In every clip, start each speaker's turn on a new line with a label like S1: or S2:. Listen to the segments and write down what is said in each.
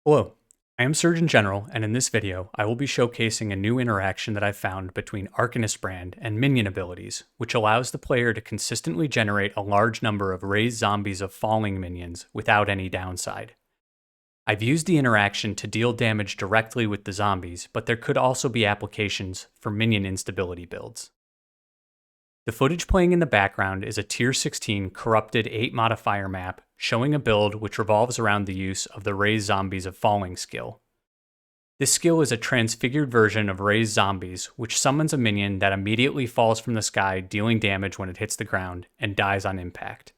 S1: Hello, I am Surgeon General, and in this video, I will be showcasing a new interaction that I found between Arcanist Brand and minion abilities, which allows the player to consistently generate a large number of raised zombies of falling minions without any downside. I've used the interaction to deal damage directly with the zombies, but there could also be applications for minion instability builds. The footage playing in the background is a Tier 16 corrupted 8 modifier map showing a build which revolves around the use of the Raise Zombies of Falling skill. This skill is a transfigured version of Raise Zombies, which summons a minion that immediately falls from the sky, dealing damage when it hits the ground, and dies on impact.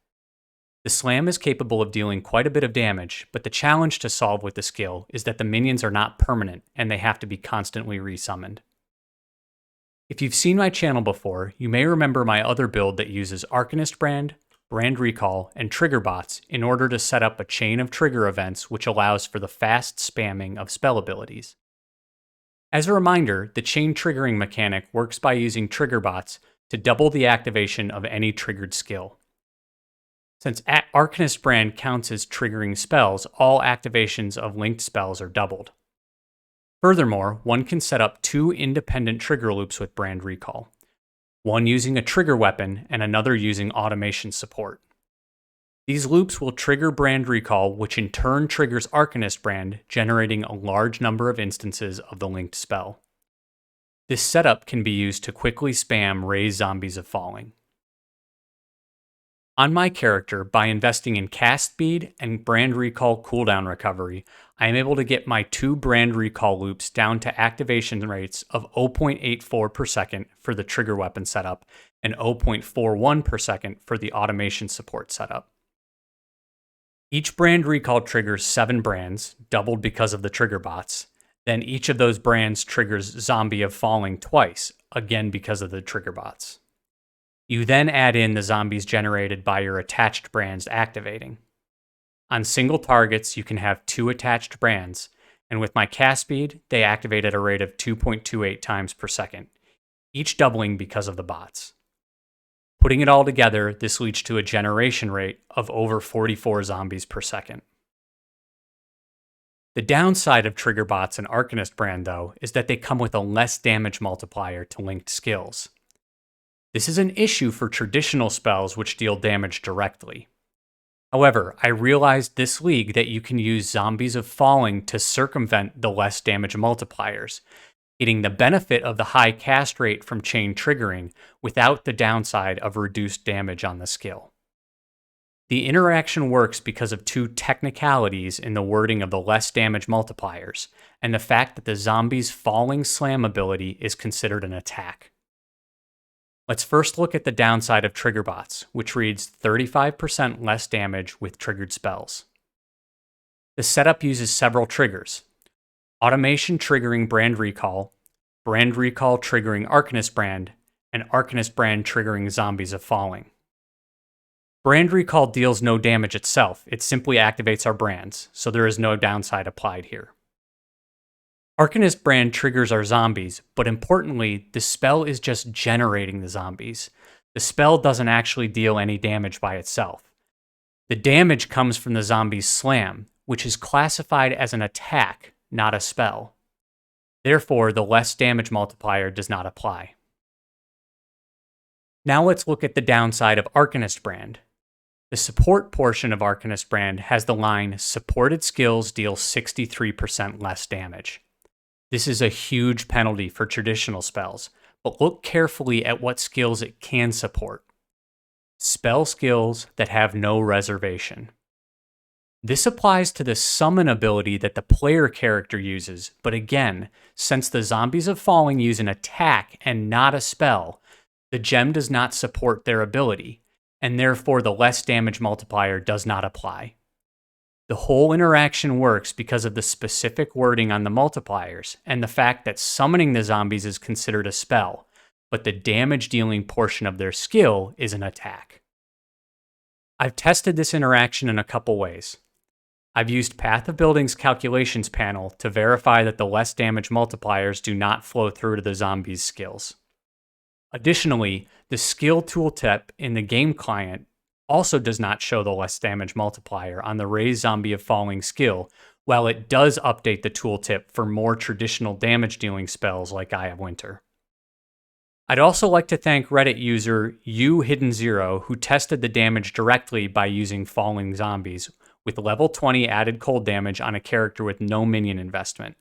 S1: The slam is capable of dealing quite a bit of damage, but the challenge to solve with the skill is that the minions are not permanent and they have to be constantly resummoned. If you've seen my channel before, you may remember my other build that uses Arcanist Brand, Brand Recall, and Triggerbots in order to set up a chain of trigger events which allows for the fast spamming of spell abilities. As a reminder, the chain triggering mechanic works by using Triggerbots to double the activation of any triggered skill. Since Arcanist Brand counts as triggering spells, all activations of linked spells are doubled. Furthermore, one can set up two independent trigger loops with Brand Recall, one using a trigger weapon and another using automation support. These loops will trigger Brand Recall, which in turn triggers Arcanist Brand, generating a large number of instances of the linked spell. This setup can be used to quickly spam Raise Zombies of Falling. On my character, by investing in cast speed and Brand Recall cooldown recovery, I am able to get my two Brand Recall loops down to activation rates of 0.84 per second for the trigger weapon setup and 0.41 per second for the automation support setup. Each Brand Recall triggers 7 brands, doubled because of the trigger bots. Then each of those brands triggers Zombie of Falling twice, again because of the trigger bots. You then add in the zombies generated by your attached brands activating. On single targets, you can have 2 attached brands, and with my cast speed, they activate at a rate of 2.28 times per second, each doubling because of the bots. Putting it all together, this leads to a generation rate of over 44 zombies per second. The downside of trigger bots and Arcanist Brand, though, is that they come with a less damage multiplier to linked skills. This is an issue for traditional spells which deal damage directly. However, I realized this league that you can use Zombies of Falling to circumvent the less damage multipliers, getting the benefit of the high cast rate from chain triggering without the downside of reduced damage on the skill. The interaction works because of two technicalities in the wording of the less damage multipliers, and the fact that the Zombies Falling Slam ability is considered an attack. Let's first look at the downside of Triggerbots, which reads 35% less damage with triggered spells. The setup uses several triggers: automation triggering Brand Recall triggering Arcanist Brand, and Arcanist Brand triggering Zombies of Falling. Brand Recall deals no damage itself, it simply activates our brands, so there is no downside applied here. Arcanist Brand triggers our zombies, but importantly, the spell is just generating the zombies. The spell doesn't actually deal any damage by itself. The damage comes from the zombie's slam, which is classified as an attack, not a spell. Therefore, the less damage multiplier does not apply. Now let's look at the downside of Arcanist Brand. The support portion of Arcanist Brand has the line, supported skills deal 63% less damage. This is a huge penalty for traditional spells, but look carefully at what skills it can support. Spell skills that have no reservation. This applies to the summon ability that the player character uses, but again, since the Zombies of Falling use an attack and not a spell, the gem does not support their ability, and therefore the less damage multiplier does not apply. The whole interaction works because of the specific wording on the multipliers and the fact that summoning the zombies is considered a spell, but the damage dealing portion of their skill is an attack. I've tested this interaction in a couple ways. I've used Path of Building's calculations panel to verify that the less damage multipliers do not flow through to the zombies' skills. Additionally, the skill tooltip in the game client also does not show the less damage multiplier on the Raise Zombie of Falling skill, while it does update the tooltip for more traditional damage dealing spells like Eye of Winter. I'd also like to thank Reddit user uHidden0 who tested the damage directly by using falling zombies with level 20 added cold damage on a character with no minion investment.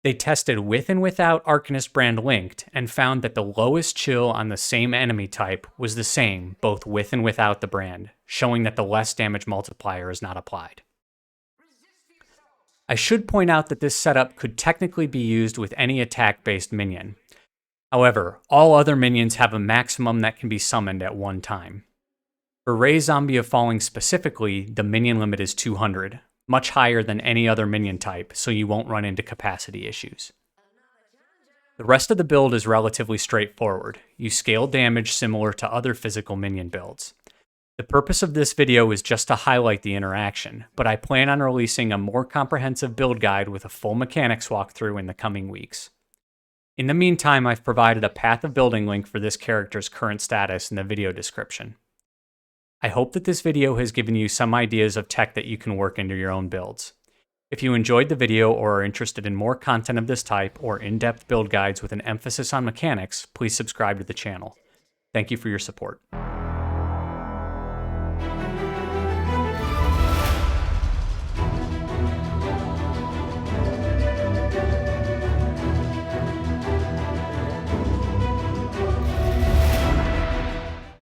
S1: They tested with and without Arcanist Brand linked and found that the lowest chill on the same enemy type was the same both with and without the brand, showing that the less damage multiplier is not applied. I should point out that this setup could technically be used with any attack-based minion. However, all other minions have a maximum that can be summoned at one time. For Ray Zombie of Falling specifically, the minion limit is 200, much higher than any other minion type, so you won't run into capacity issues. The rest of the build is relatively straightforward. You scale damage similar to other physical minion builds. The purpose of this video is just to highlight the interaction, but I plan on releasing a more comprehensive build guide with a full mechanics walkthrough in the coming weeks. In the meantime, I've provided a path of building link for this character's current status in the video description. I hope that this video has given you some ideas of tech that you can work into your own builds. If you enjoyed the video or are interested in more content of this type or in-depth build guides with an emphasis on mechanics, please subscribe to the channel. Thank you for your support.